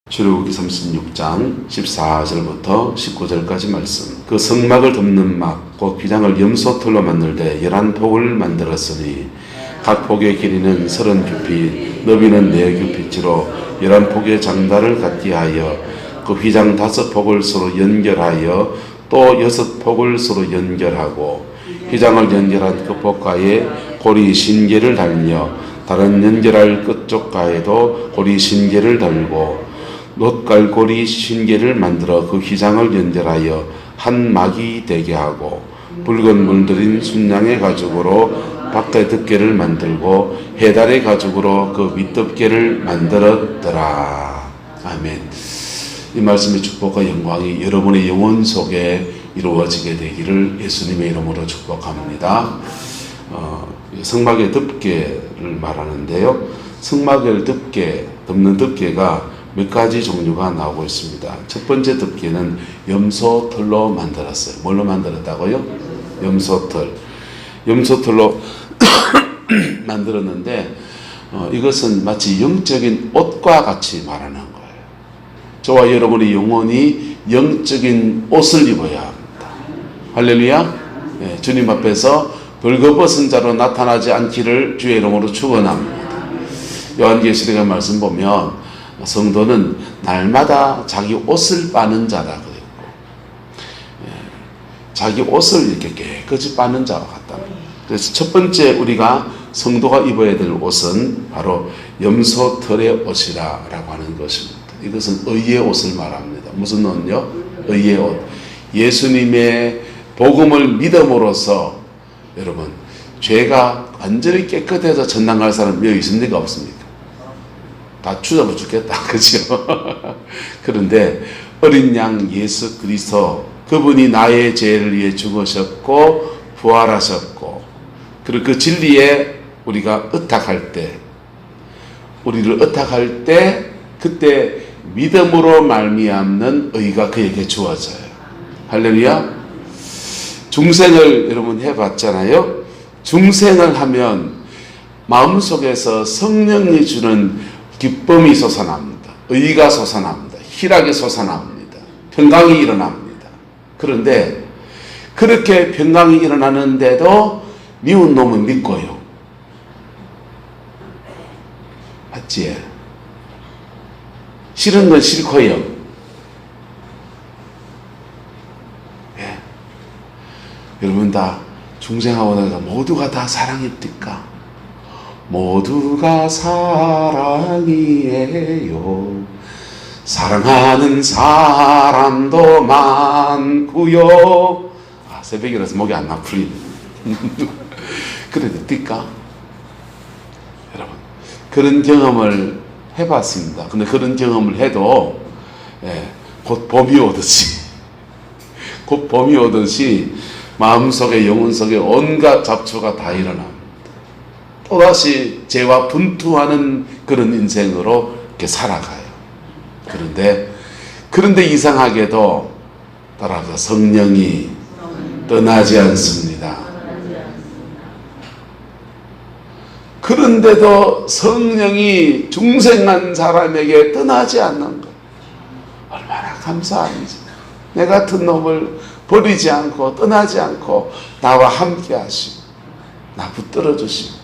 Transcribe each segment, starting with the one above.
출애굽기 36장 14절부터 19절까지 말씀. 그 성막을 덮는 막 곧 휘장을 염소털로 만들되 11폭을 만들었으니 각 폭의 길이는 30규빗 너비는 4규빗으로 11폭의 장단을 갖게 하여 그 휘장 5폭을 서로 연결하여 또 6폭을 서로 연결하고 휘장을 연결한 끝폭가에 고리 신계를 달며 다른 연결할 끝쪽가에도 고리 신계를 달고 놋갈고리 신계를 만들어 그 휘장을 연결하여 한 막이 되게 하고 붉은 물들인 순양의 가죽으로 밖의 덮개를 만들고 해달의 가죽으로 그 윗덮개를 만들었더라. 아멘. 이 말씀의 축복과 영광이 여러분의 영혼 속에 이루어지게 되기를 예수님의 이름으로 축복합니다. 성막의 덮개를 말하는데요. 성막을 덮는 덮개가 몇 가지 종류가 나오고 있습니다. 첫 번째 덮개는 염소털로 만들었어요. 뭘로 만들었다고요? 염소털로 만들었는데 이것은 마치 영적인 옷과 같이 말하는 거예요. 저와 여러분의 영혼이 영적인 옷을 입어야 합니다. 할렐루야. 네, 주님 앞에서 벌거벗은 자로 나타나지 않기를 주의 이름으로 축원합니다. 요한계시록의 말씀 보면 성도는 날마다 자기 옷을 빠는 자라 그랬고, 자기 옷을 이렇게 깨끗이 빠는 자와 같다. 그래서 첫 번째 우리가 성도가 입어야 될 옷은 바로 염소털의 옷이라고 하는 것입니다. 이것은 의의 옷을 말합니다. 무슨 옷요? 의의 옷. 예수님의 복음을 믿음으로써 여러분 죄가 완전히 깨끗해서 천당 갈 사람 여기 있습니까? 없습니까? 다 추잡아 죽겠다. 그죠? 그런데 어린 양 예수 그리스도 그분이 나의 죄를 위해 죽으셨고 부활하셨고 그리고 그 진리에 우리가 의탁할 때 그때 믿음으로 말미암는 의가 그에게 주어져요. 할렐루야. 중생을 여러분 해봤잖아요. 중생을 하면 마음속에서 성령이 주는 기쁨이 솟아납니다. 의가 솟아납니다. 희락이 솟아납니다. 평강이 일어납니다. 그런데 그렇게 평강이 일어나는데도 미운 놈은 믿고요. 맞지? 싫은 건 싫고요. 예. 여러분 다 중생하고 내가 모두가 다 사랑입니까? 모두가 사랑이에요. 사랑하는 사람도 많고요. 새벽이라서 목이 안 나풀리네. 그래도 뛸까? 여러분 그런 경험을 해봤습니다. 근데 그런 경험을 해도 곧 봄이 오듯이 마음속에 영혼속에 온갖 잡초가 다 일어납니다. 또다시 죄와 분투하는 그런 인생으로 이렇게 살아가요. 그런데 이상하게도 따라서 성령이 떠나지 않습니다. 그런데도 성령이 중생한 사람에게 떠나지 않는 것. 얼마나 감사한지. 내 같은 놈을 버리지 않고 떠나지 않고 나와 함께 하시고 나 붙들어 주시고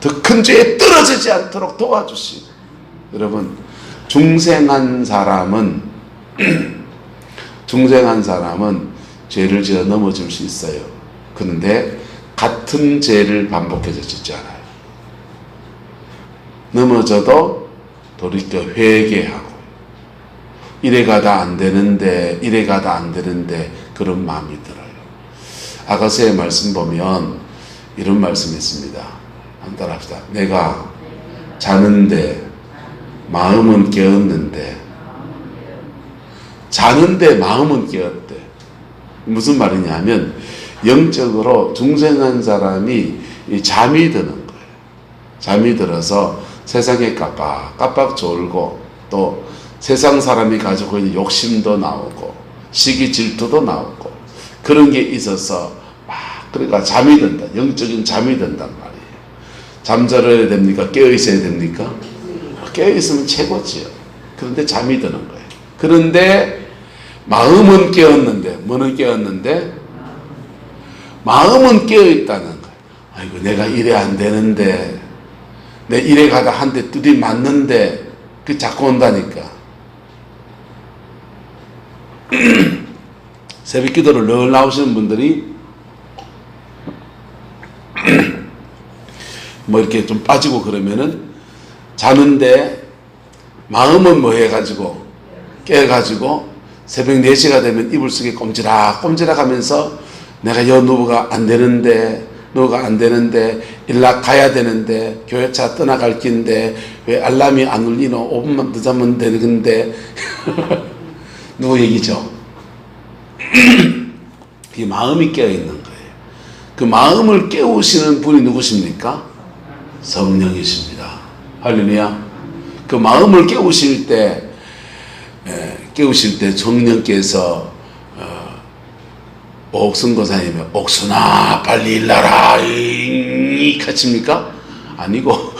더 큰 죄에 떨어지지 않도록 도와주시고. 여러분 중생한 사람은 죄를 지어 넘어질 수 있어요. 그런데 같은 죄를 반복해서 짓지 않아요. 넘어져도 돌이켜 회개하고 이래가다 안 되는데 그런 마음이 들어요. 아가서의 말씀 보면 이런 말씀이 있습니다. 따라 합시다. 내가 자는데 마음은 깨었는데 마음은 깨었대. 무슨 말이냐면 영적으로 중생한 사람이 잠이 드는 거예요. 잠이 들어서 세상에 깜빡 졸고 또 세상 사람이 가지고 있는 욕심도 나오고 시기 질투도 나오고 그런 게 있어서 그러니까 잠이 든다. 영적인 잠이 든단 말이에요. 잠자러야 됩니까? 깨어 있어야 됩니까? 깨어 있으면 최고지요. 그런데 잠이 드는 거예요. 그런데 마음은 깨었는데, 뭐는 깨었는데? 마음은 깨어있다는 거예요. 아이고, 내가 이래 안 되는데, 내 이래 가다 한 대 뚜디 맞는데, 그 자꾸 온다니까. 새벽 기도를 늘 나오시는 분들이 뭐 이렇게 좀 빠지고 그러면은 자는데 마음은 뭐 해가지고 깨가지고 새벽 4시가 되면 이불 속에 꼼지락 하면서 내가 여 누구가 안 되는데 일락 가야 되는데 교회차 떠나갈 긴데 왜 알람이 안 울리노 5분만 늦으면 되는데 누구 얘기죠? 이 마음이 깨어있는 거예요. 그 마음을 깨우시는 분이 누구십니까? 성령이십니다. 할렐루야. 그 마음을 깨우실 때 성령께서 옥순고사님이 옥순아 빨리 일나라 가십니까? 아니고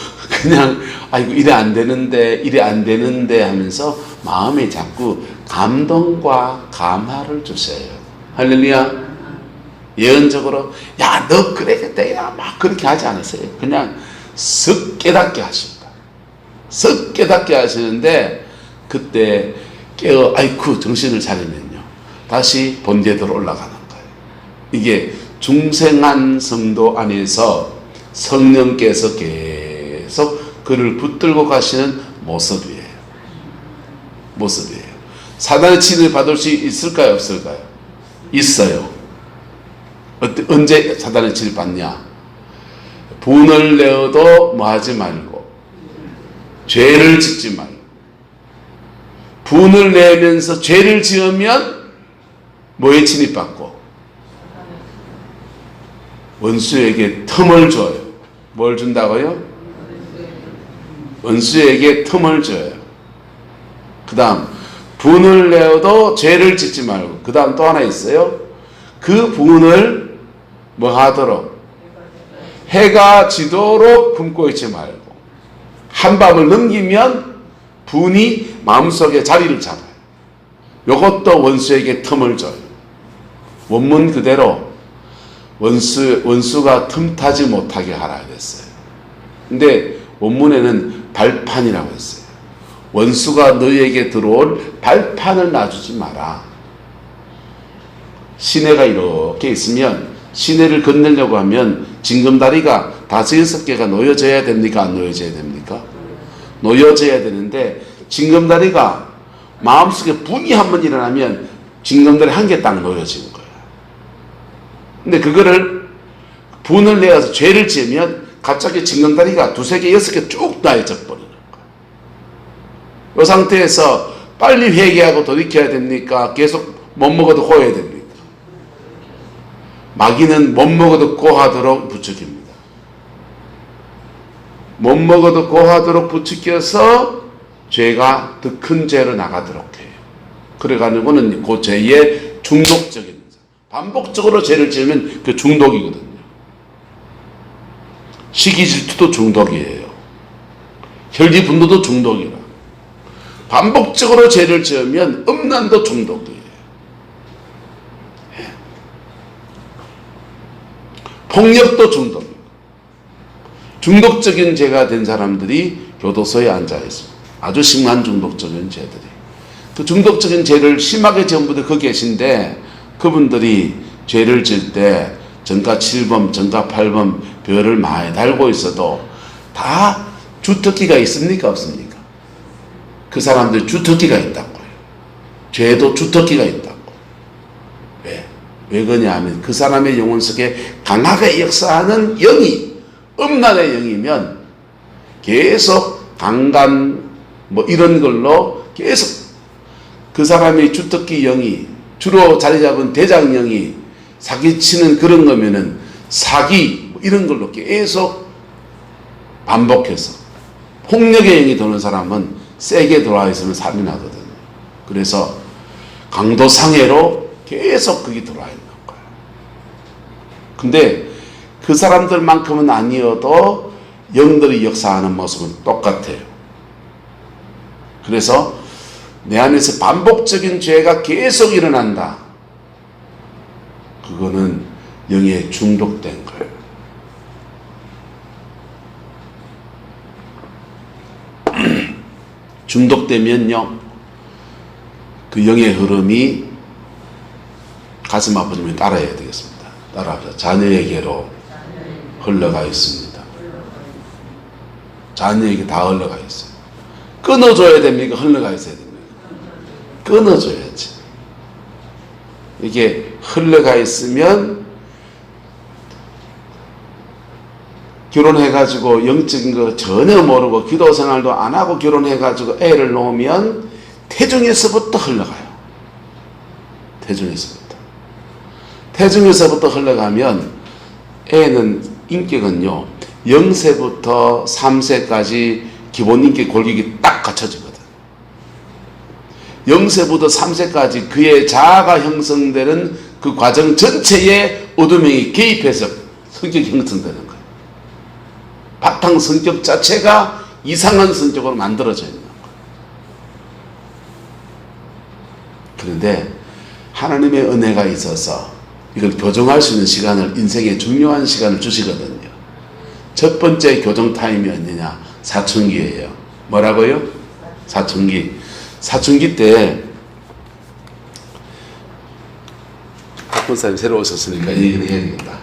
그냥 아이고 이래 안 되는데 하면서 마음에 자꾸 감동과 감화를 주세요. 할렐루야. 예언적으로 야 너 그래야겠다 야 막 그렇게 하지 않으세요. 그냥 썩 깨닫게 하십니다. 썩 깨닫게 하시는데 그때 깨어 아이쿠 정신을 차리면요 다시 본궤도로 올라가는 거예요. 이게 중생한 성도 안에서 성령께서 계속 그를 붙들고 가시는 모습이에요. 사단의 치를 받을 수 있을까요? 없을까요? 있어요. 언제 사단의 치를 받냐? 분을 내어도 뭐 하지 말고 죄를 짓지 말고 분을 내면서 죄를 지으면 뭐에 침입받고 원수에게 틈을 줘요. 뭘 준다고요? 원수에게 틈을 줘요. 그 다음 분을 내어도 죄를 짓지 말고 그 다음 또 하나 있어요. 그 분을 뭐 하도록 해가 지도록 품고 있지 말고 한밤을 넘기면 분이 마음속에 자리를 잡아요. 이것도 원수에게 틈을 줘요. 원문 그대로 원수가 틈타지 못하게 하라 그랬어요. 근데 원문에는 발판이라고 했어요. 원수가 너희에게 들어올 발판을 놔주지 마라. 시내가 이렇게 있으면 시내를 건너려고 하면 징검다리가 5-6개가 놓여져야 됩니까? 안 놓여져야 됩니까? 놓여져야 되는데 징검다리가 마음속에 분이 한번 일어나면 징검다리 한 개 딱 놓여지는 거예요. 근데 그거를 분을 내어서 죄를 지으면 갑자기 징검다리가 2-3개, 6개 쭉 나여져 버리는 거예요. 이 상태에서 빨리 회개하고 돌이켜야 됩니까? 계속 못 먹어도 고해야 됩니까? 마귀는 못 먹어도 고하도록 부추깁니다. 못 먹어도 고하도록 부추겨서 죄가 더 큰 죄로 나가도록 해요. 그래가지고는 그 죄의 중독적인 반복적으로 죄를 지으면 그 중독이거든요. 시기질투도 중독이에요. 혈기분노도 중독이라. 반복적으로 죄를 지으면 음란도 중독이에요. 폭력도 중독이고 중독적인 죄가 된 사람들이 교도소에 앉아 있습니다. 아주 심한 중독적인 죄들이. 그 중독적인 죄를 심하게 지은 분들 거기 계신데 그분들이 죄를 질 때 전과 7범, 전과 8범 별을 많이 달고 있어도 다 주특기가 있습니까? 없습니까? 그 사람들 주특기가 있다고요. 죄도 주특기가 있다고. 왜 그러냐 하면 그 사람의 영혼 속에 강하게 역사하는 영이 음란의 영이면 계속 강간 뭐 이런 걸로 계속 그 사람의 주특기 영이 주로 자리 잡은 대장 영이 사기치는 그런 거면은 사기 뭐 이런 걸로 계속 반복해서 폭력의 영이 도는 사람은 세게 들어와 있으면 살인하거든요. 그래서 강도상해로 계속 그게 들어와 있는 거예요. 근데 그 사람들만큼은 아니어도 영들이 역사하는 모습은 똑같아요. 그래서 내 안에서 반복적인 죄가 계속 일어난다. 그거는 영에 중독된 거예요. 중독되면요, 그 영의 흐름이 가슴 아프면 따라야 되겠습니다. 따라합시다. 자녀에게로 흘러가 있습니다. 자녀에게 다 흘러가 있어요. 끊어줘야 됩니까? 흘러가 있어야 됩니까? 끊어줘야지. 이게 흘러가 있으면 결혼해가지고 영적인 거 전혀 모르고 기도 생활도 안 하고 결혼해가지고 애를 놓으면 태중에서부터 흘러가요. 태중에서부터 흘러가면 애는 인격은요 0세부터 3세까지 기본 인격 골격이 딱 갖춰지거든. 0세부터 3세까지 그의 자아가 형성되는 그 과정 전체에 어둠이 개입해서 성격이 형성되는 거예요. 바탕 성격 자체가 이상한 성격으로 만들어져 있는 거예요. 그런데 하나님의 은혜가 있어서 이걸 교정할 수 있는 시간을, 인생의 중요한 시간을 주시거든요. 첫 번째 교정 타임이 언제냐? 사춘기예요. 뭐라고요? 사춘기. 사춘기 때 박권사님 새로 오셨으니까 얘기를 해야 되겠다.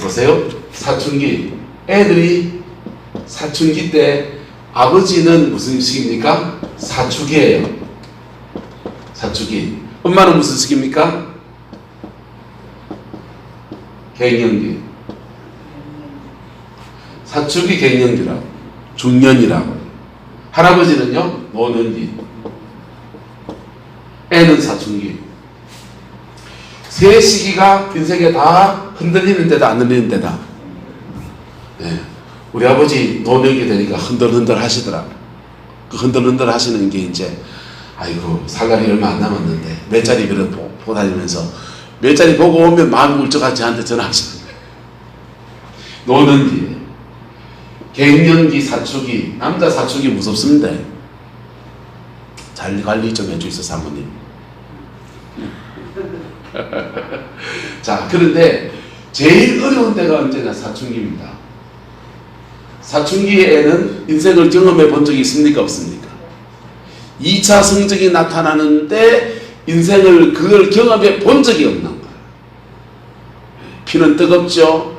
보세요. 사춘기. 애들이 사춘기 때 아버지는 무슨 시기입니까? 사축이에요. 사축이. 엄마는 무슨 시기입니까? 갱년기. 사축이 갱년기라고. 중년이라고. 할아버지는요? 노년기. 애는 사춘기. 세 시기가 인생에 다 흔들리는 데다 안 흔들리는 데다. 네. 우리 아버지 노년기 되니까 흔들흔들 하시더라고. 그 흔들흔들 하시는 게 이제 아이고 살날이 얼마 안 남았는데 몇 자리 보고 다니면서 몇 자리 보고 오면 마음 울적하지 저한테 전화하시는 거예요. 노년기. 갱년기 사축이. 남자 사축이 무섭습니다. 잘 관리 좀 해주세요 사모님. 자, 그런데 제일 어려운 때가 언제나 사춘기입니다. 사춘기에는 인생을 경험해 본 적이 있습니까? 없습니까? 2차 성적이 나타나는데 인생을 그걸 경험해 본 적이 없는 거예요. 피는 뜨겁죠.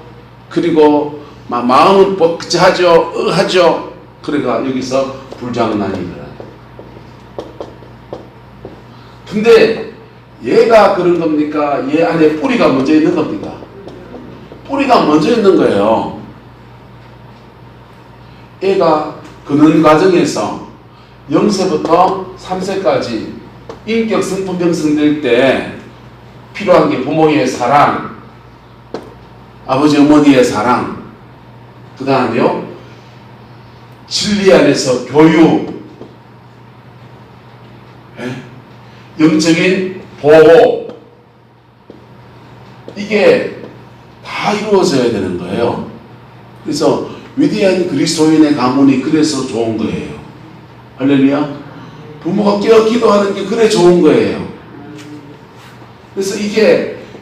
그리고 마음은 벅차죠. 하죠. 그러니까 여기서 불장난이 일어나요. 근데 얘가 그런 겁니까? 얘 안에 뿌리가 먼저 있는 겁니까? 뿌리가 먼저 있는 거예요. 애가 그런 과정에서 0세부터 3세까지 인격 성품 형성될 때 필요한 게 부모의 사랑, 아버지 어머니의 사랑, 그 다음에요 진리 안에서 교육, 영적인 보호, 이게 다 이루어져야 되는 거예요. 그래서 위대한 그리스도인의 가문이 그래서 좋은 거예요. 할렐루야. 부모가 깨어 기도하는 게 그래 좋은 거예요. 그래서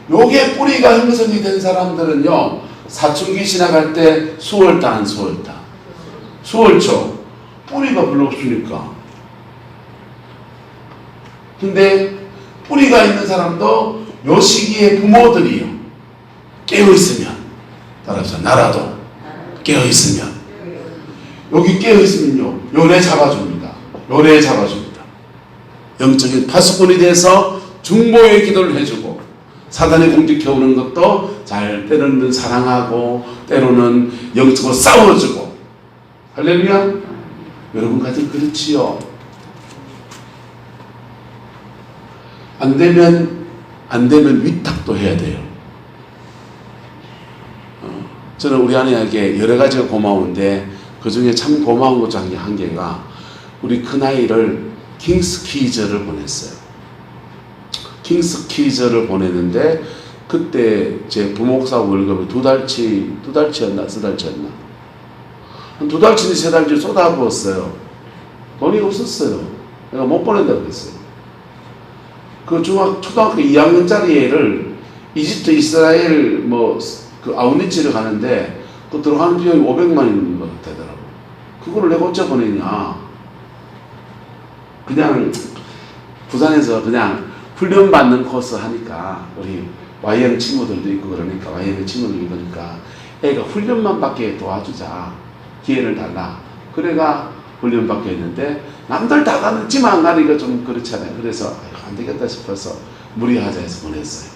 요게 뿌리가 형성이 된 사람들은요 사춘기 지나갈 때 수월다 수월초 뿌리가 별로 없으니까. 근데 뿌리가 있는 사람도 요 시기에 부모들이요 깨어있으면, 따라서 나라도 깨어있으면, 여기 깨어있으면요 요래 잡아줍니다. 영적인 파수꾼이 돼서 중보의 기도를 해주고 사단이 공격해오는 것도 잘 때로는 사랑하고 때로는 영적으로 싸워주고. 할렐루야. 여러분 같은 그렇지요. 안 되면 위탁도 해야 돼요. 저는 우리 아내에게 여러 가지가 고마운데 그 중에 참 고마운 것 중에 한 개가 우리 큰아이를 킹스퀴즈를 보냈어요. 킹스퀴즈를 보냈는데 그때 제 부목사 월급이 두 달치였나 세 달치였나 한 두 달치니 세 달치 쏟아부었어요. 돈이 없었어요. 내가 못 보낸다고 그랬어요. 그 초등학교 2학년짜리 애를 이집트, 이스라엘 그 아우니치를 가는데 그 들어가는 비용이 500만 원 되더라고. 그거를 내가 어째 보내냐. 그냥 부산에서 그냥 훈련받는 코스 하니까 우리 YM 친구들도 있고 그러니까 YM 친구들도 있으니까 애가 훈련만 받게 도와주자. 기회를 달라. 그래가 훈련 받게 했는데 남들 다 가는지만 안 가니까 좀 그렇잖아요. 그래서 안 되겠다 싶어서 무리하자 해서 보냈어요.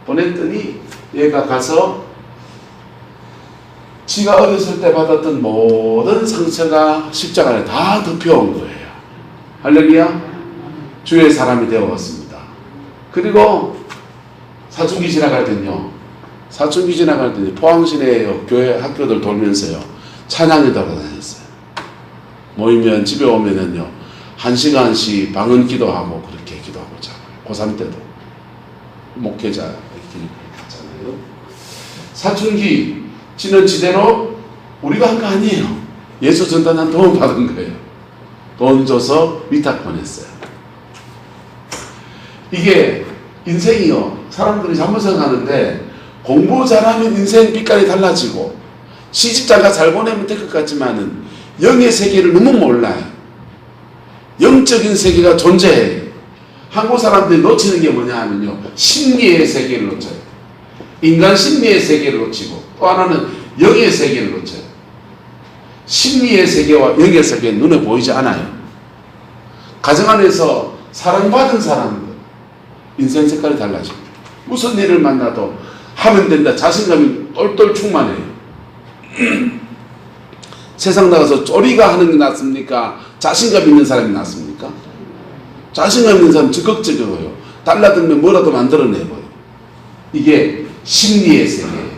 보냈더니 얘가 가서 지가 어렸을 때 받았던 모든 상처가 십자가에 다 덮여온 거예요. 할렐루야. 주의 사람이 되어왔습니다. 그리고 사춘기 지나가더니요. 사춘기 지나가더니 포항시내 교회 학교들 돌면서요. 찬양에 돌아다녔어요. 모이면 집에 오면은요. 1시간씩 방언 기도하고 그렇게 기도하고 자고. 고3 때도 목회자 이렇게 하잖아요. 사춘기 지는 지대로 우리가 한 거 아니에요. 예수 전단한 도움 받은 거예요. 돈 줘서 위탁 보냈어요. 이게 인생이요. 사람들이 잘못 생각하는데 공부 잘하면 인생 빛깔이 달라지고 시집장가 잘 보내면 될 것 같지만은 영의 세계를 너무 몰라요. 영적인 세계가 존재해요. 한국 사람들이 놓치는 게 뭐냐 하면요. 심리의 세계를 놓쳐요. 인간 심리의 세계를 놓치고 또 하나는 영의 세계를 놓쳐요. 심리의 세계와 영의 세계는 눈에 보이지 않아요. 가정 안에서 사랑받은 사람들 인생 색깔이 달라집니다. 무슨 일을 만나도 하면 된다. 자신감이 똘똘 충만해요. 세상 나가서 쪼리가 하는 게 낫습니까? 자신감 있는 사람이 낫습니까? 자신감 있는 사람은 적극적이에요. 달라들면 뭐라도 만들어내고요. 이게 심리의 세계예요.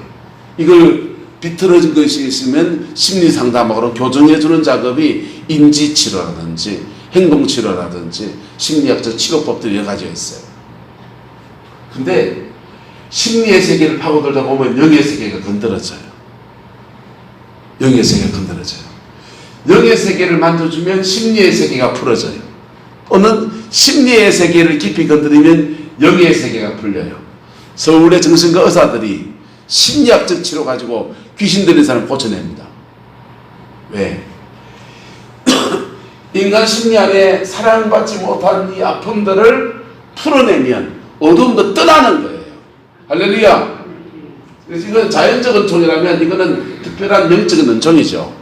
이걸 비틀어진 것이 있으면 심리상담하고 교정해주는 작업이 인지치료라든지 행동치료라든지 심리학적 치료법들이 여러 가지가 있어요. 근데 심리의 세계를 파고들다 보면 영의 세계가 건드려져요. 영의 세계가 건드려져요. 영의 세계를 만져주면 심리의 세계가 풀어져요. 또는 심리의 세계를 깊이 건드리면 영의 세계가 풀려요. 서울의 정신과 의사들이 심리학적 치료 가지고 귀신 들린 사람을 고쳐냅니다. 왜? 인간 심리 안에 사랑받지 못한 이 아픔들을 풀어내면 어두움도 떠나는 거예요. 할렐루야. 그래서 이건 자연적 은총이라면 이거는 특별한 영적인 은총이죠.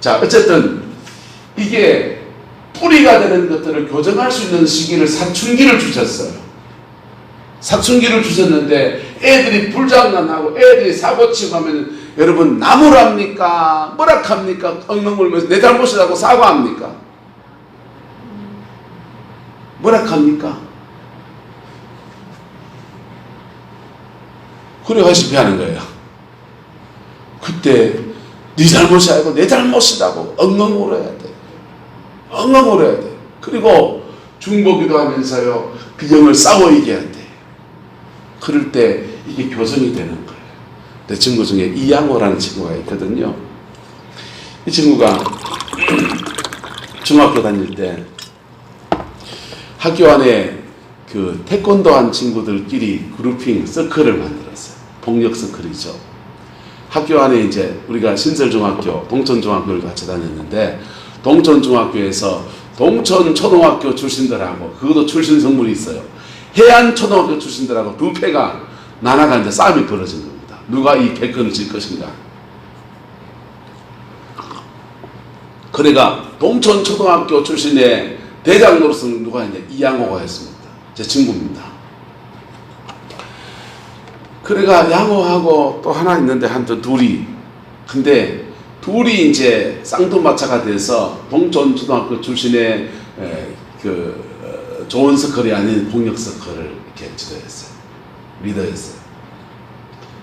자, 어쨌든 이게 뿌리가 되는 것들을 교정할 수 있는 시기를 사춘기를 주셨어요. 사춘기를 주셨는데 애들이 불장난하고 애들이 사고치고 하면 여러분 나무랍니까? 뭐락합니까? 엉엉 울면서 내 잘못이라고 사과합니까? 뭐락합니까? 그래야 실패하는 거예요. 그때 네 잘못이 아니고 내 잘못이라고 엉엉 울어야 돼. 엉엉 울어야 돼. 그리고 중보기도 하면서요. 그 영을 싸워 이겨야 돼. 그럴 때 이게 교정이 되는 거예요. 내 친구 중에 이양호라는 친구가 있거든요. 이 친구가 중학교 다닐 때 학교 안에 그 태권도 한 친구들끼리 그룹핑 서클을 만들었어요. 폭력 서클이죠. 학교 안에 이제 우리가 신설중학교, 동천중학교를 같이 다녔는데 동천중학교에서 동천초등학교 출신들하고 그것도 출신 성물이 있어요. 해안초등학교 출신들하고 두 패가 나눠가 이제 싸움이 벌어진 겁니다. 누가 이 패권을 질 것인가. 그래가 동천초등학교 출신의 대장 노릇은 누가 이제 이양호가 했습니다. 제 친구입니다. 그래가 양호하고 또 하나 있는데 한또 둘이. 근데 둘이 이제 쌍두마차가 돼서 동천초등학교 출신의 좋은 서클이 아닌 폭력 서클을 이렇게 지도했어요. 리더였어요.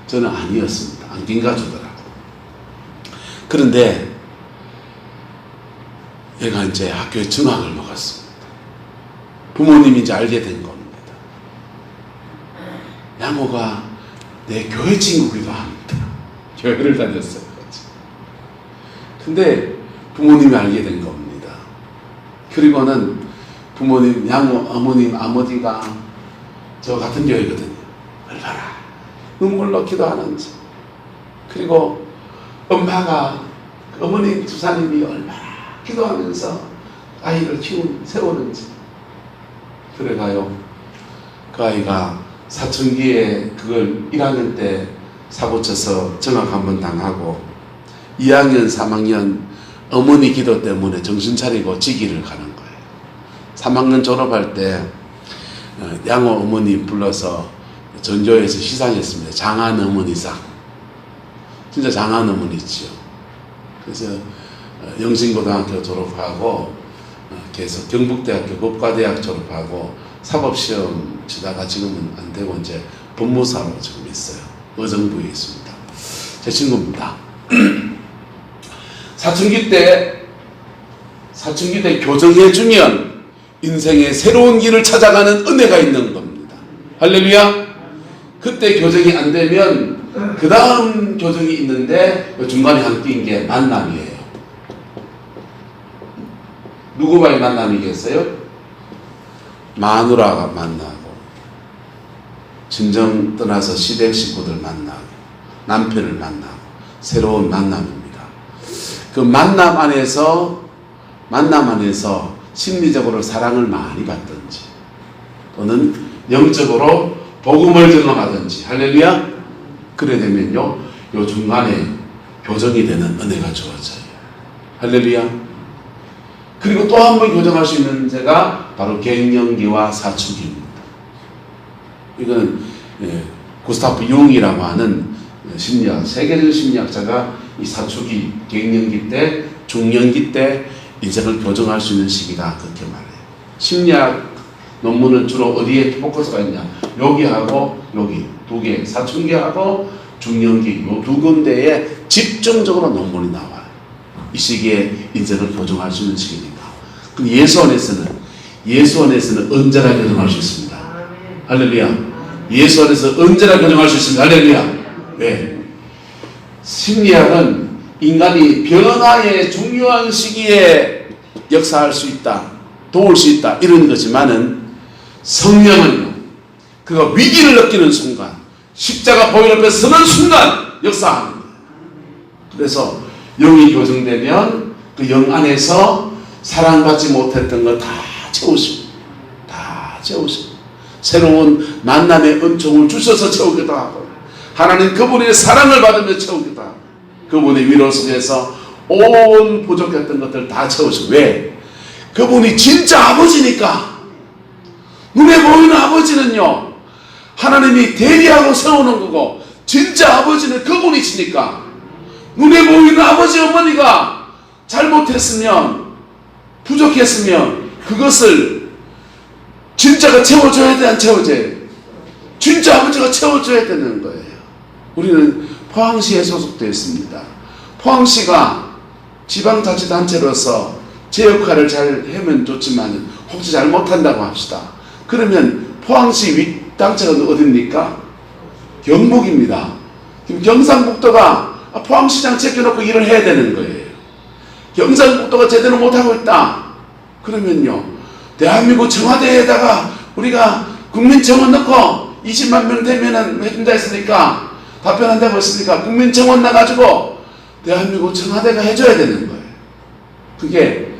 저는 아니었습니다. 안긴 가주더라고. 그런데 얘가 이제 학교에 전학을 먹었습니다. 부모님이 이제 알게 된 겁니다. 양호가 내 교회 친구기도 합니다. 교회를 다녔어요. 같이. 근데 부모님이 알게 된 겁니다. 그리고는 부모님, 양호, 어머님, 아버지가 저 같은 교회거든요. 얼마나 눈물로 기도하는지. 그리고 엄마가, 어머님 주사님이 얼마나 기도하면서 아이를 세우는지. 그래가요, 그 아이가 사춘기에 그걸 1학년 때 사고 쳐서 정학 한번 당하고 2학년, 3학년 어머니 기도 때문에 정신 차리고 지기를 가는 거예요. 3학년 졸업할 때 양호 어머니 불러서 전교에서 시상했습니다. 장한 어머니상. 진짜 장한 어머니지요. 그래서 영신고등학교 졸업하고 계속 경북대학교 법과대학 졸업하고 사법시험 치다가 지금은 안 되고 이제 법무사로 지금 있어요. 의정부에 있습니다. 제 친구입니다. 사춘기 때 교정해주면 인생의 새로운 길을 찾아가는 은혜가 있는 겁니다. 할렐루야. 그때 교정이 안 되면 그 다음 교정이 있는데 중간에 한 끼인 게 만남이에요. 누구와의 만남이겠어요? 마누라가 만나고, 친정 떠나서 시댁 식구들 만나고, 남편을 만나고, 새로운 만남입니다. 그 만남 안에서 심리적으로 사랑을 많이 받든지, 또는 영적으로 복음을 경험하든지, 할렐루야. 그래 되면요, 요 중간에 교정이 되는 은혜가 주어져요. 할렐루야. 그리고 또 한 번 교정할 수 있는 제가 바로 갱년기와 사춘기입니다. 이거는 구스타프 융이라고 하는 세계적인 심리학자가 이 사춘기, 갱년기 때, 중년기 때 인생을 교정할 수 있는 시기다, 그렇게 말해요. 심리학 논문은 주로 어디에 포커스가 있냐? 여기하고 여기 두 개, 사춘기하고 중년기 요 두 군데에 집중적으로 논문이 나와요. 이 시기에 인생을 교정할 수 있는 시기니까. 그럼 예수 안에서는 언제나 교정할 수 있습니다. 할렐루야. 예수 안에서 언제나 교정할 수 있습니다. 할렐루야. 왜? 심리학은 인간이 변화의 중요한 시기에 역사할 수 있다, 도울 수 있다, 이런 거지만은 성령은요, 그가 위기를 느끼는 순간, 십자가 보혈 앞에 서는 순간 역사합니다. 그래서 영이 교정되면 그 영 안에서 사랑받지 못했던 거 다 채우시고, 새로운 만남의 은총을 주셔서 채우기도 하고, 하나님 그분의 사랑을 받으며 채우기도 하고, 그분의 위로 속에서 온 부족했던 것들 다 채우시고. 왜? 그분이 진짜 아버지니까. 눈에 보이는 아버지는요, 하나님이 대리하고 세우는 거고, 진짜 아버지는 그분이시니까. 눈에 보이는 아버지, 어머니가 잘못했으면, 부족했으면 그것을 진짜가 채워줘야 돼, 안 채워줘야 돼? 진짜 아버지가 채워줘야 되는 거예요. 우리는 포항시에 소속되어 있습니다. 포항시가 지방자치단체로서 제 역할을 잘 하면 좋지만 혹시 잘 못한다고 합시다. 그러면 포항시 윗단체가 어디입니까? 경북입니다. 지금 경상북도가 포항시장 제껴놓고 일을 해야 되는 거예요. 경상북도가 제대로 못하고 있다. 그러면요, 대한민국 청와대에다가 우리가 국민청원 넣고 20만 명 되면은 해준다 했으니까, 답변한다고 했으니까 국민청원 나가지고 대한민국 청와대가 해줘야 되는 거예요. 그게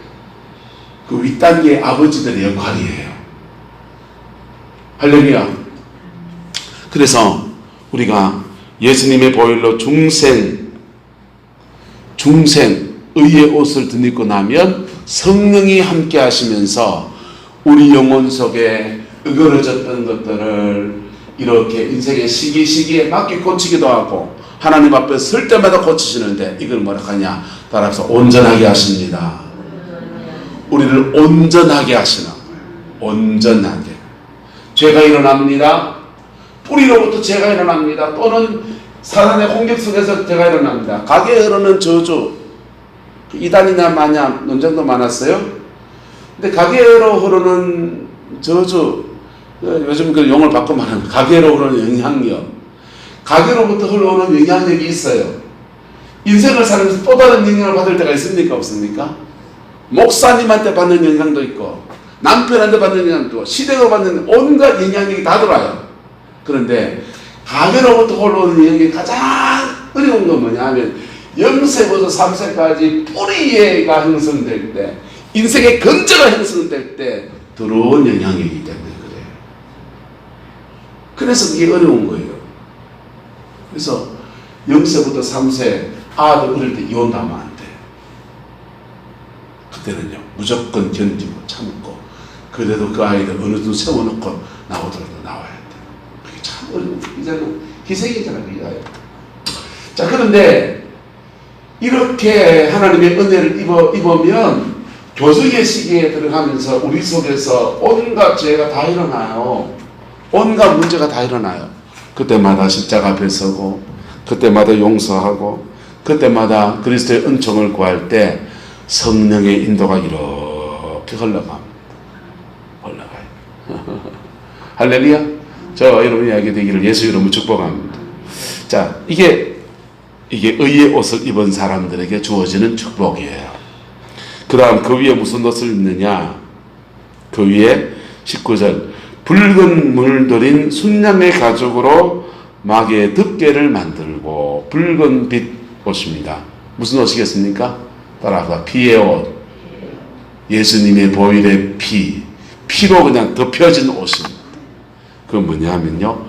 그 윗단계의 아버지들의 역할이에요. 할렐루야. 그래서 우리가 예수님의 보혈로 의의 옷을 덧입고 나면 성령이 함께 하시면서 우리 영혼 속에 으그러졌던 것들을 이렇게 인생의 시기에 맞게 고치기도 하고, 하나님 앞에 설 때마다 고치시는데, 이걸 뭐라 하냐? 따라서 온전하게 하십니다. 우리를 온전하게 하시는 거예요. 온전하게. 죄가 일어납니다. 뿌리로부터 죄가 일어납니다. 또는 사단의 공격 속에서 죄가 일어납니다. 가게에 흐르는 저주, 이단이나 마냥 논쟁도 많았어요. 근데 가게로 흐르는 저주, 요즘 그 용어를 바꿔 말하면 가게로 흐르는 영향력, 가게로부터 흘러오는 영향력이 있어요. 인생을 살면서 또 다른 영향을 받을 때가 있습니까? 없습니까? 목사님한테 받는 영향도 있고, 남편한테 받는 영향도, 시댁으로 받는 온갖 영향력이 다 들어와요. 그런데 가게로부터 올라오는 영향이 가장 어려운 건 뭐냐 하면 0세부터 3세까지 뿌리가 형성될 때, 인생의 근저가 형성될 때 들어온 영향이기 때문에 그래요. 그래서 이게 어려운 거예요. 그래서 0세부터 3세 아들 어릴 때 이혼하면 안 돼. 그때는요 무조건 견디고 참고, 그래도 그 아이들 어느 정도 세워놓고 나오더라도 나와야 돼. 그게 참 어려운 이제는 희생이잖아요. 자, 그런데 이렇게 하나님의 은혜를 입으면 교정의 시기에 들어가면서 우리 속에서 온갖 죄가 다 일어나요. 온갖 문제가 다 일어나요. 그때마다 십자가 앞에 서고, 그때마다 용서하고, 그때마다 그리스도의 은총을 구할 때 성령의 인도가 이렇게 흘러가요. 할렐루야. 저 여러분 이야기 되기를 예수 이름으로 축복합니다. 자, 이게 의의 옷을 입은 사람들에게 주어지는 축복이에요. 그 다음 그 위에 무슨 옷을 입느냐? 그 위에 19절 붉은 물들인 순양의 가죽으로 마개의 덮개를 만들고, 붉은 빛 옷입니다. 무슨 옷이겠습니까? 따라합시다. 피의 옷. 예수님의 보혈의 피로 그냥 덮여진 옷입니다. 그건 뭐냐 하면요,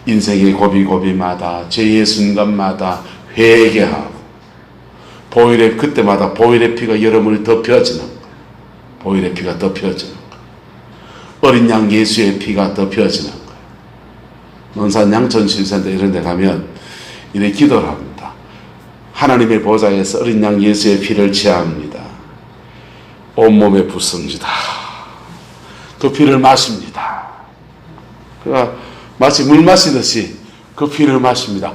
인생의 고비고비마다, 죄의 순간마다 회개하고, 그때마다 보혈의 피가 여러분이 덮여지는 거예요. 보혈의 피가 덮여지는 거예요. 어린 양 예수의 피가 덮여지는 거예요. 논산 양천시센터 이런 데 가면 이렇게 기도를 합니다. 하나님의 보좌에서 어린 양 예수의 피를 취합니다. 온몸에 붓습니다. 그 피를 마십니다. 그러니까 마치 물 마시듯이 그 피를 마십니다.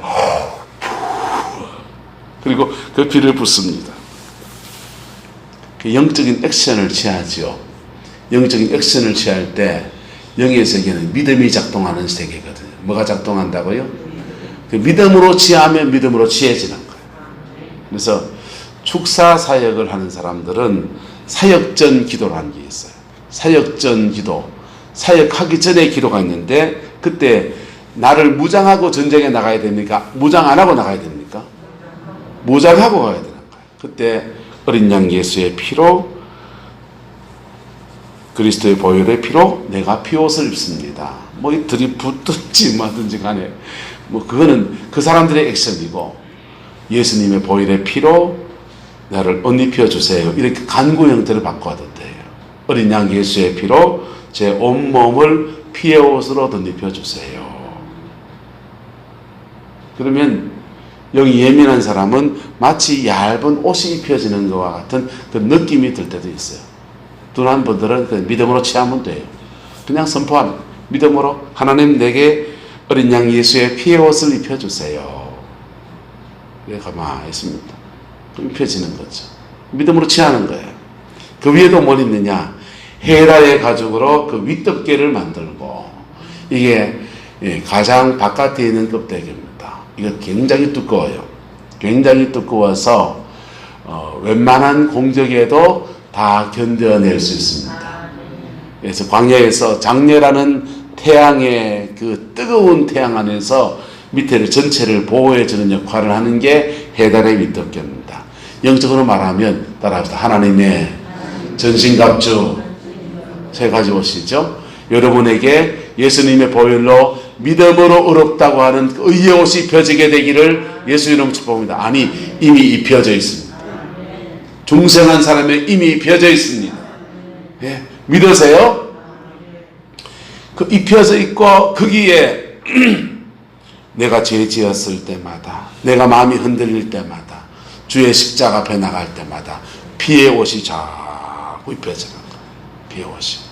그리고 그 피를 붓습니다. 영적인 액션을 취하죠. 영적인 액션을 취할 때 영의 세계는 믿음이 작동하는 세계거든요. 뭐가 작동한다고요? 그 믿음으로 취하면 믿음으로 취해지는 거예요. 그래서 축사 사역을 하는 사람들은 사역전 기도라는 게 있어요. 사역전 기도. 사역하기 전에 기도가 있는데, 그때 나를 무장하고 전쟁에 나가야 됩니까? 무장 안 하고 나가야 됩니까? 무장하고 가야 되는 거예요. 그때 어린 양 예수의 피로, 그리스도의 보혈의 피로 내가 피옷을 입습니다. 뭐 이 들이붓든지 뭐든지 간에 그거는 그 사람들의 액션이고, 예수님의 보혈의 피로 나를 옷 입혀주세요. 이렇게 간구 형태를 바꿔도 돼요. 어린 양 예수의 피로 제 온몸을 피의 옷으로 덧입혀주세요. 그러면 여기 예민한 사람은 마치 얇은 옷이 입혀지는 것과 같은 그 느낌이 들 때도 있어요. 둔한 분들은 그 믿음으로 취하면 돼요. 그냥 선포하는 믿음으로 하나님 내게 어린 양 예수의 피의 옷을 입혀주세요. 그래 가만히 있습니다. 입혀지는 거죠. 믿음으로 취하는 거예요. 그 위에도 뭘 입느냐? 헤라의 가죽으로 그 윗덮개를 만들고, 이게 가장 바깥에 있는 껍데기입니다. 이거 굉장히 두꺼워요. 굉장히 두꺼워서 웬만한 공적에도 다 견뎌낼 수 있습니다. 그래서 광야에서 장렬하는 태양의 그 뜨거운 태양 안에서 밑에를 전체를 보호해주는 역할을 하는 게 헤달의 윗덮개입니다. 영적으로 말하면 따라합시다. 하나님의 전신갑주 세 가지 옷이죠. 여러분에게 예수님의 보혈로 믿음으로 의롭다고 하는 의의 옷이 입혀지게 되기를 예수 이름 축복합니다. 아니, 이미 입혀져 있습니다. 중생한 사람에 이미 입혀져 있습니다. 예, 믿으세요? 그 입혀져 있고, 거기에 내가 죄 지었을 때마다, 내가 마음이 흔들릴 때마다, 주의 십자가 앞에 나갈 때마다 피의 옷이 자꾸 입혀지는 거예요. 피의 옷이.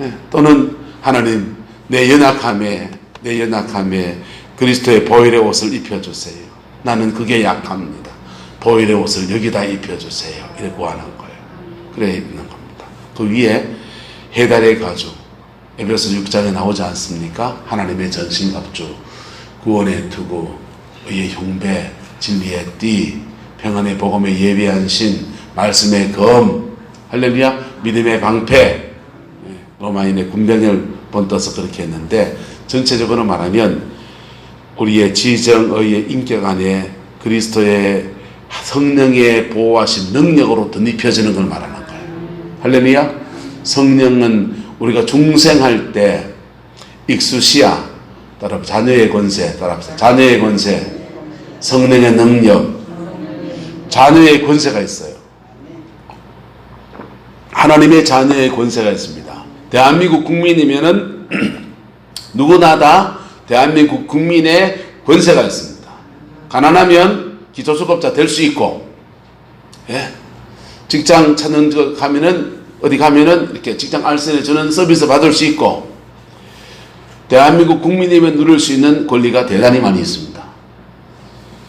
예, 또는 하나님 내 연약함에 그리스도의 보혈의 옷을 입혀주세요. 나는 그게 약합니다. 보혈의 옷을 여기다 입혀주세요. 이렇게 구하는 거예요. 그래 입는 겁니다. 그 위에 헤달의 가죽, 에베소 6장에 나오지 않습니까? 하나님의 전신갑주, 구원의 투구, 의의 흉배, 진리의 띠, 평안의 복음의 예비한 신, 말씀의 검, 할렐루야, 믿음의 방패, 로마인의 군병을 본떠서 그렇게 했는데, 전체적으로 말하면 우리의 지정의의 인격 안에 그리스도의 성령의 보호하신 능력으로 덧입혀지는 걸 말하는 거예요. 할렐루야. 성령은 우리가 중생할 때 익수시아, 따라서 자녀의 권세, 따라서 자녀의 권세, 성령의 능력, 자녀의 권세가 있어요. 하나님의 자녀의 권세가 있습니다. 대한민국 국민이면은 누구나 다 대한민국 국민의 권세가 있습니다. 가난하면 기초수급자 될 수 있고, 예? 직장 찾는 데 가면은, 어디 가면은 이렇게 직장 알선해 주는 서비스 받을 수 있고, 대한민국 국민이면 누릴 수 있는 권리가 대단히 많이 있습니다.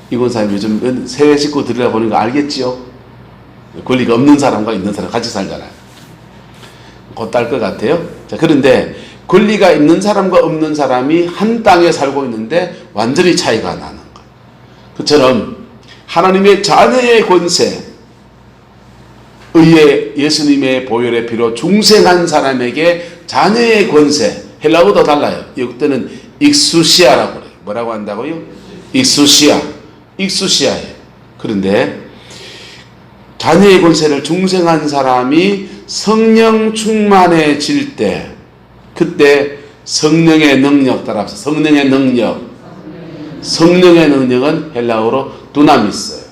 이건 사람 요즘 세외 식구 들여다 보는 거 알겠지요? 권리가 없는 사람과 있는 사람 같이 살잖아요. 곧 딸 것 같아요. 자, 그런데 권리가 있는 사람과 없는 사람이 한 땅에 살고 있는데 완전히 차이가 나는 거예요. 그처럼 하나님의 자녀의 권세, 의의 예수님의 보혈의 피로 중생한 사람에게 자녀의 권세, 헬라어도 달라요. 이때는 익수시아라고 그래요. 뭐라고 한다고요? 익수시아. 익수시아예요. 그런데 자녀의 권세를 중생한 사람이 성령 충만해질 때, 그때 성령의 능력, 따라서 성령의 능력은 헬라어로 두나미스예요.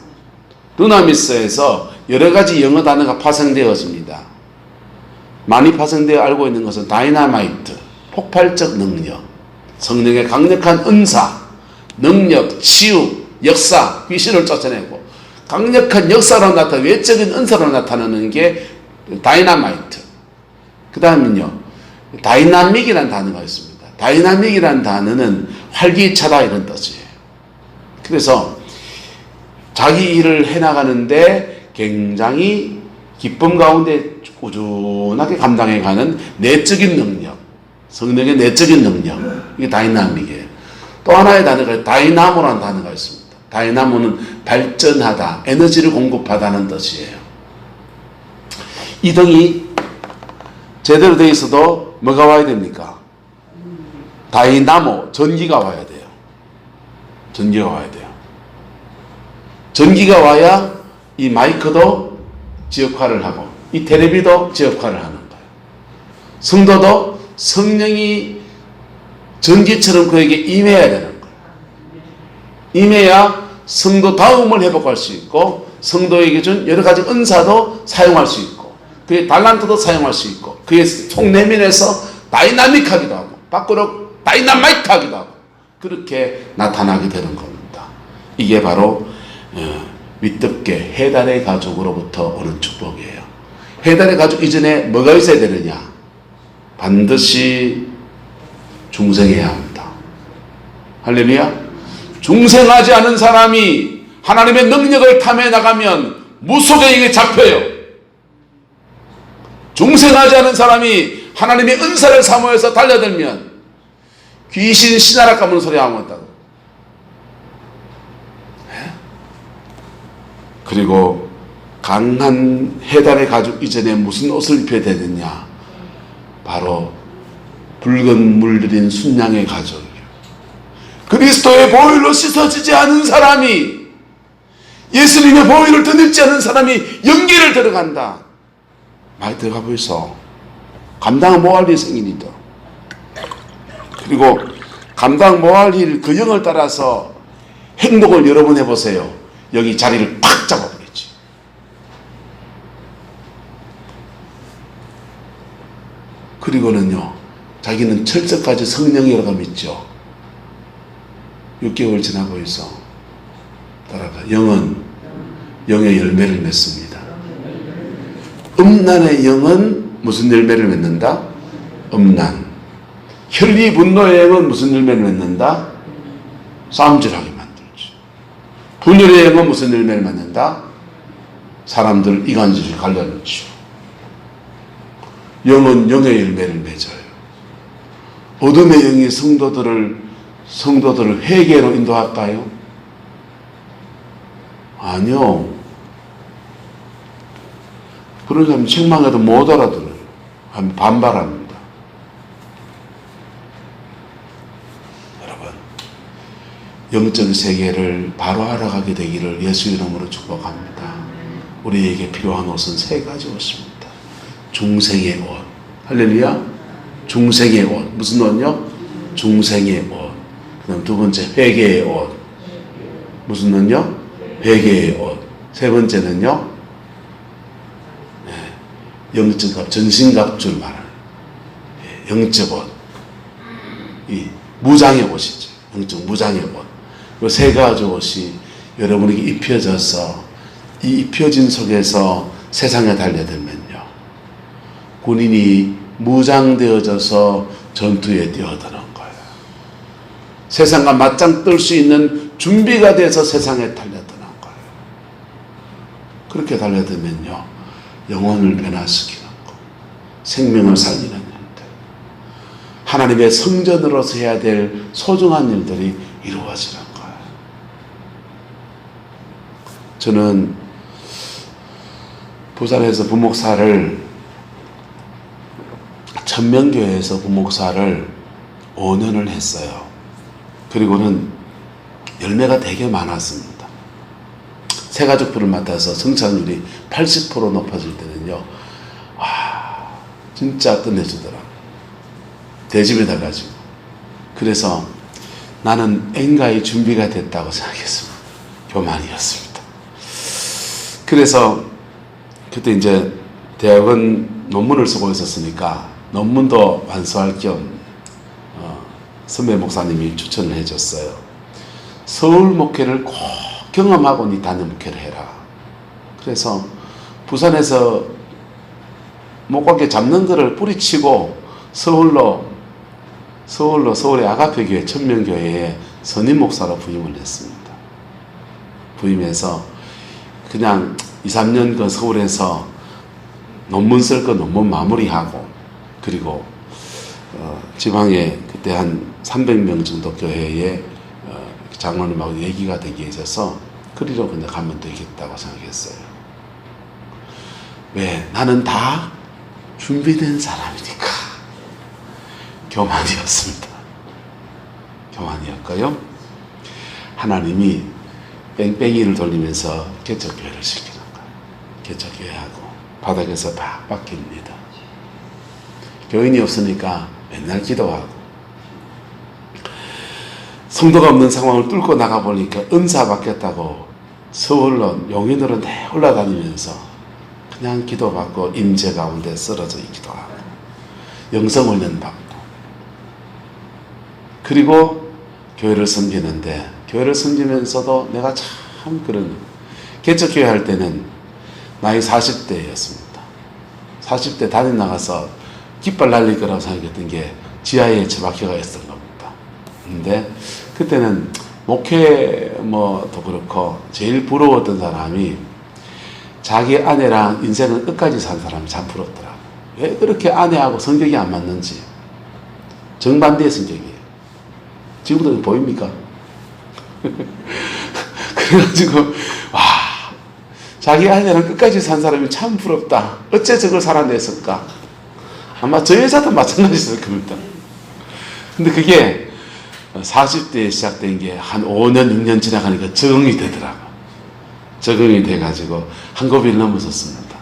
두나미스에서 여러 가지 영어 단어가 파생되었습니다. 많이 파생되어 알고 있는 것은 다이나마이트, 폭발적 능력, 성령의 강력한 은사, 능력, 치유, 역사, 귀신을 쫓아내고 강력한 역사로 나타나는, 외적인 은사로 나타나는 게 다이나마이트. 그 다음은요, 다이나믹이라는 단어가 있습니다. 다이나믹이라는 단어는 활기차다 이런 뜻이에요. 그래서 자기 일을 해나가는데 굉장히 기쁨 가운데 꾸준하게 감당해가는 내적인 능력, 성령의 내적인 능력, 이게 다이나믹이에요. 또 하나의 단어가 다이나모라는 단어가 있습니다. 다이나모는 발전하다, 에너지를 공급하다는 뜻이에요. 이등이 제대로 되어 있어도 뭐가 와야 됩니까? 다이나모, 전기가 와야 돼요. 전기가 와야 돼요. 전기가 와야 이 마이크도 지 역할을 하고 이 텔레비도 지 역할을 하는 거예요. 성도도 성령이 전기처럼 그에게 임해야 되는 거예요. 임해야 성도다움을 회복할 수 있고 성도에게 준 여러 가지 은사도 사용할 수 있고 그의 달란트도 사용할 수 있고 그의 속내면에서 다이나믹하기도 하고 밖으로 다이나마이트하기도 하고 그렇게 나타나게 되는 겁니다. 이게 바로 위뜻계 해달의 가족으로부터 오는 축복이에요. 해달의 가족 이전에 뭐가 있어야 되느냐? 반드시 중생해야 합니다. 할렐루야. 중생하지 않은 사람이 하나님의 능력을 탐해 나가면 무속에게 잡혀요. 중생하지 않은 사람이 하나님의 은사를 사모해서 달려들면 귀신 신하라 까무는 소리 하고 있다고. 그리고 강한 해달의 가죽 이전에 무슨 옷을 입혀야 되느냐? 바로 붉은 물들인 순양의 가죽. 그리스도의 보혈로 씻어지지 않은 사람이, 예수님의 보혈을 덧입지 않은 사람이 연기를 들어간다. 많이 들어가 보이소. 감당 못할 일이 생기니까. 그리고 감당 못할 일 그 영을 따라서 행동을 여러 번 해보세요. 여기 자리를 팍 잡아버리지. 그리고는요, 자기는 철저까지 성령이라고 믿죠. 6개월 지나고 있어. 따라가. 영은 영의 열매를 맺습니다. 음란의 영은 무슨 열매를 맺는다? 음란. 혈리 분노의 영은 무슨 열매를 맺는다? 싸움질하게 만들지. 분열의 영은 무슨 열매를 맺는다? 사람들 이간질을 갈라놓지. 영은 영의 열매를 맺어요. 어둠의 영이 성도들을 회개로 인도할까요? 아니요. 그런 사람 책망해도 못 알아들어요. 반발합니다. 영적 세계를 바로 알아가게 되기를 예수 이름으로 축복합니다. 우리에게 필요한 옷은 세 가지 옷입니다. 중생의 옷. 할렐루야. 중생의 옷. 무슨 옷요? 중생의 옷. 그 다음 두 번째 회개의 옷. 무슨 옷요? 회개의 옷. 세 번째는요? 영적 갑, 전신갑주를 말하는 영적 옷. 이 무장의 옷이죠. 영적 무장의 옷. 그 세 가지 옷이 여러분에게 입혀져서 이 입혀진 속에서 세상에 달려들면요. 군인이 무장되어져서 전투에 뛰어드는 거예요. 세상과 맞짱 뜰 수 있는 준비가 돼서 세상에 달려드는 거예요. 그렇게 달려들면요. 영혼을 변화시키는 것, 생명을 살리는 일들, 하나님의 성전으로서 해야 될 소중한 일들이 이루어지는 거예요. 저는 부산에서 부목사를 천명교회에서 부목사를 5년을 했어요. 그리고는 열매가 되게 많았습니다. 새가족부를 맡아서 성장률이 80% 높아질 때는요, 진짜 끝내주더라고요. 대집에다 가지고. 그래서 나는 엔가의 준비가 됐다고 생각했습니다. 교만이었습니다. 그래서 그때 이제 대학원 논문을 쓰고 있었으니까 논문도 완수할 겸 선배 목사님이 추천을 해줬어요. 서울 목회를 꼭 경험하고 네 단임 목회를 해라. 그래서 부산에서 못 가게 잡는 거를 뿌리치고 서울의 아가페교회 천명교회에 선임 목사로 부임을 했습니다. 부임해서 그냥 2, 3년 그 서울에서 논문 쓸 거 논문 마무리하고, 그리고 지방에 그때 한 300명 정도 교회에 장로님하고 얘기가 되게 있어서 그리로 그냥 가면 되겠다고 생각했어요. 왜? 나는 다 준비된 사람이니까. 교만이었습니다. 교만이었고요. 하나님이 뺑뺑이를 돌리면서 개척교회를 시키는 거예요. 개척교회하고 바닥에서 팍 바뀝니다. 교인이 없으니까 맨날 기도하고, 성도가 없는 상황을 뚫고 나가보니까 은사 받겠다고 서울로 용인으로 내 올라다니면서 그냥 기도받고 임재 가운데 쓰러져 있기도 하고 영성훈련 받고, 그리고 교회를 섬기는데, 교회를 섬기면서도 내가 참 그런, 개척교회 할 때는 나이 40대였습니다. 40대 단임 나가서 깃발 날릴 거라고 생각했던 게 지하에 처박혀가 있었던 겁니다. 근데 그때는 목회 뭐도 그렇고 제일 부러웠던 사람이 자기 아내랑 인생을 끝까지 산 사람이 참 부럽더라고요. 왜 그렇게 아내하고 성격이 안 맞는지. 정반대의 성격이에요. 지금도 보입니까? 그래가지고 와, 자기 아내랑 끝까지 산 사람이 참 부럽다. 어째 저걸 살아냈을까? 아마 저 여자도 마찬가지였을 겁니다. 근데 그게 40대에 시작된 게 한 5년, 6년 지나가니까 적응이 되더라고요. 적응이 돼가지고 한 고비를 넘어섰습니다.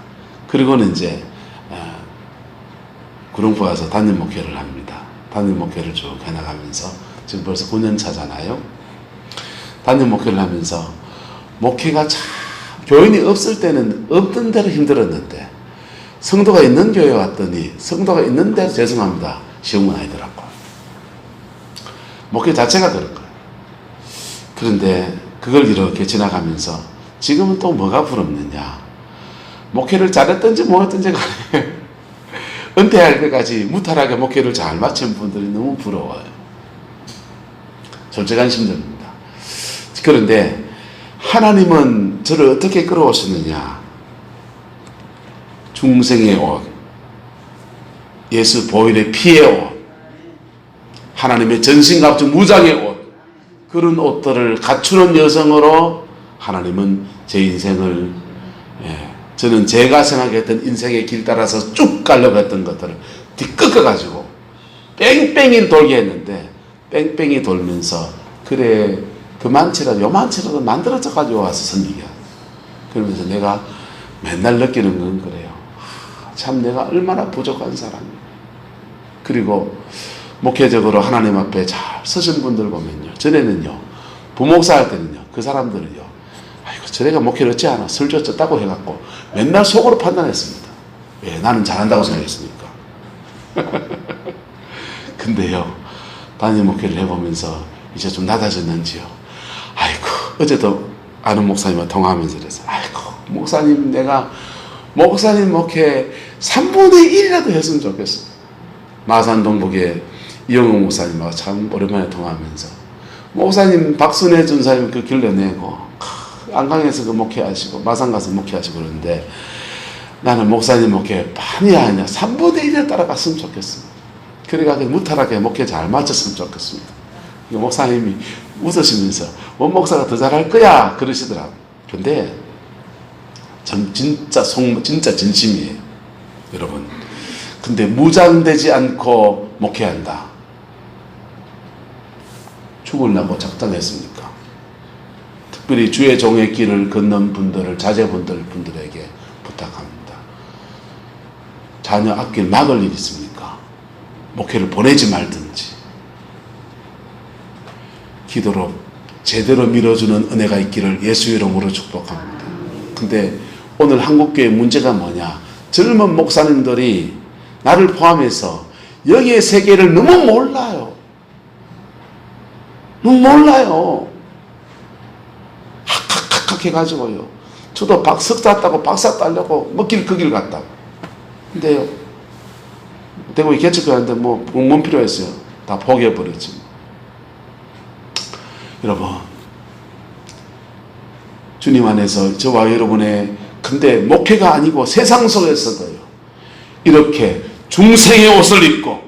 그리고는 이제 구룡포 가서 담임 목회를 합니다. 담임 목회를 쭉 해나가면서 지금 벌써 9년 차잖아요. 담임 목회를 하면서 목회가 참, 교인이 없을 때는 없던 대로 힘들었는데 성도가 있는 교회에 왔더니 성도가 있는 대로, 죄송합니다, 쉬운 건 아니더라고요. 목회 자체가 그런 거예요. 그런데 그걸 이렇게 지나가면서 지금은 또 뭐가 부럽느냐. 목회를 잘했든지 뭐했든지 간에 은퇴할 때까지 무탈하게 목회를 잘 마친 분들이 너무 부러워요. 솔직한 심정입니다. 그런데 하나님은 저를 어떻게 끌어오셨느냐. 중생의 옷, 예수 보혈의 피의 옷, 하나님의 전신갑주 무장의 옷, 그런 옷들을 갖추는 여성으로 하나님은 제 인생을, 저는 제가 생각했던 인생의 길 따라서 쭉 가려고 했던 것들을 뒤꺾어가지고 뺑뺑이를 돌게 했는데 뺑뺑이 돌면서 그래 그만치라도 요만치라도 만들어져 가지고 와서 섬기게 하고 그러면서 내가 맨날 느끼는 건 그래요. 참 내가 얼마나 부족한 사람이야. 그리고 목회적으로 하나님 앞에 잘 서신 분들 보면요. 전에는요. 부목사 할 때는요. 그 사람들은요. 아이고 저래가 목회를 어찌 하나 설졌다고 해갖고 맨날 속으로 판단했습니다. 왜? 나는 잘한다고 생각했으니까. 근데요. 단임 목회를 해보면서 이제 좀 낮아졌는지요. 아이고 어제도 아는 목사님과 통화하면서 그래서 아이고 목사님 내가 목사님 목회 3분의 1이라도 했으면 좋겠어. 마산 동북에 이영웅 목사님하고 참 오랜만에 통화하면서 목사님 박순애 전사님 그 길러내고 안강에서 그 목회하시고 마산 가서 목회하시고 그러는데 나는 목사님 목회 많이 아니야 3분의 1에 따라갔으면 좋겠습니다. 그러니까 무탈하게 목회 잘 마쳤으면 좋겠습니다. 목사님이 웃으시면서 원 목사가 더 잘할 거야 그러시더라고요. 근데 진짜 진심이에요 여러분. 근데 무장되지 않고 목회한다. 죽으려고 작정했습니까? 특별히 주의 종의 길을 걷는 분들을 자제분들에게 부탁합니다. 자녀 앞길 막을 일 있습니까? 목회를 보내지 말든지 기도로 제대로 밀어주는 은혜가 있기를 예수 이름으로 축복합니다. 근데 오늘 한국교회 문제가 뭐냐? 젊은 목사님들이 나를 포함해서 영의 세계를 너무 몰라요. 너무 몰라요. 학학학학 해가지고요. 저도 석사 따고 박사 따려고 먹길 그 길 갔다고. 근데요. 대구에 개척교회 하는데 뭐 필요했어요. 다 포기해버렸지. 여러분. 주님 안에서 저와 여러분의 근데 목회가 아니고 세상 속에서도요. 이렇게 중생의 옷을 입고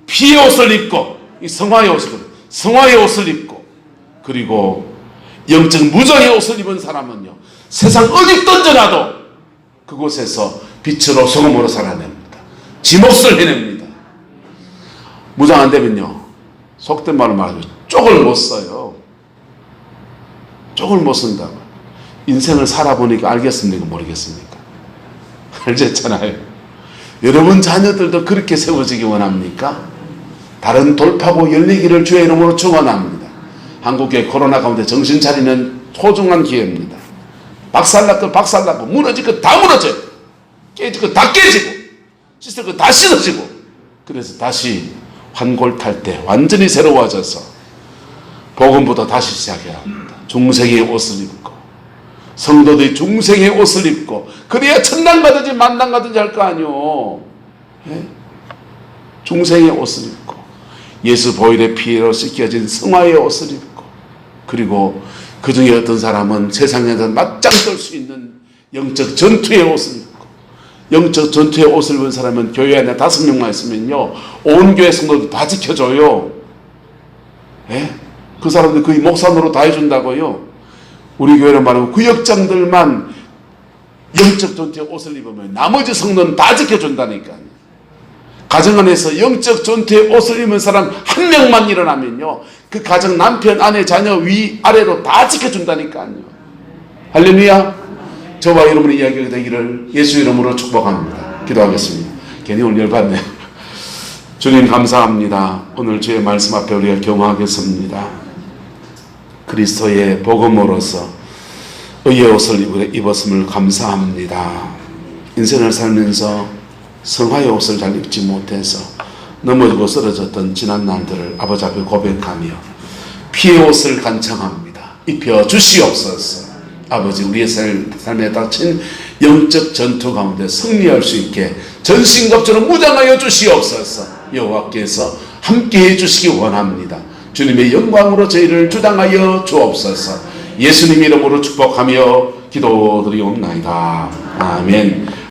피의 옷을 입고 이 성화의 옷을 입고 그리고 영적 무정의 옷을 입은 사람은요. 세상 어디 던져놔도 그곳에서 빛으로 소금으로 살아냅니다. 지 몫을 해냅니다. 무장 안 되면요. 속된 말로 말하면 쪽을 못 써요. 쪽을 못 쓴다고. 인생을 살아보니까 알겠습니까? 모르겠습니까? 알겠잖아요. 여러분 자녀들도 그렇게 세워지기 원합니까? 다른 돌파구 열리기를 주의 이름으로 축원합니다. 한국의 코로나 가운데 정신 차리는 소중한 기회입니다. 박살나고 무너질 거 다 무너져요. 깨질 거 다 깨지고 씻을 거 다 씻어지고 그래서 다시 환골탈 때 완전히 새로워져서 복음부터 다시 시작해야 합니다. 중생의 옷을 입고 성도들이 중생의 옷을 입고 그래야 천당 가든지 만당 가든지 할 거 아니오. 예? 중생의 옷을 입고 예수 보혈의 피로 씻겨진 성화의 옷을 입고 그리고 그 중에 어떤 사람은 세상에서 맞짱 뜰 수 있는 영적 전투의 옷을 입고 영적 전투의 옷을 입은 사람은 교회 안에 5명만 있으면요 온 교회 성도들 다 지켜줘요. 예? 그 사람들 거의 목사노로 다 해준다고요. 우리 교회로 말하면 구역장들만 영적 전투의 옷을 입으면 나머지 성도는 다 지켜준다니까요. 가정 안에서 영적 전투의 옷을 입은 사람 한 명만 일어나면요 그 가정 남편, 아내, 자녀 위, 아래로 다 지켜준다니까요. 할렐루야. 저와 여러분의 이야기가 되기를 예수 이름으로 축복합니다. 기도하겠습니다. 괜히 오늘 열받네요. 주님 감사합니다. 오늘 주의 말씀 앞에 우리가 경험하겠습니다. 그리스도의 복음으로서 의의 옷을 입었음을 감사합니다. 인생을 살면서 성화의 옷을 잘 입지 못해서 넘어지고 쓰러졌던 지난 날들을 아버지 앞에 고백하며 피의 옷을 간청합니다. 입혀 주시옵소서. 아버지 우리의 삶에 닥친 영적 전투 가운데 승리할 수 있게 전신갑주로 무장하여 주시옵소서. 여호와께서 함께해 주시기 원합니다. 주님의 영광으로 저희를 주장하여 주옵소서. 예수님 이름으로 축복하며 기도드리옵나이다. 아멘.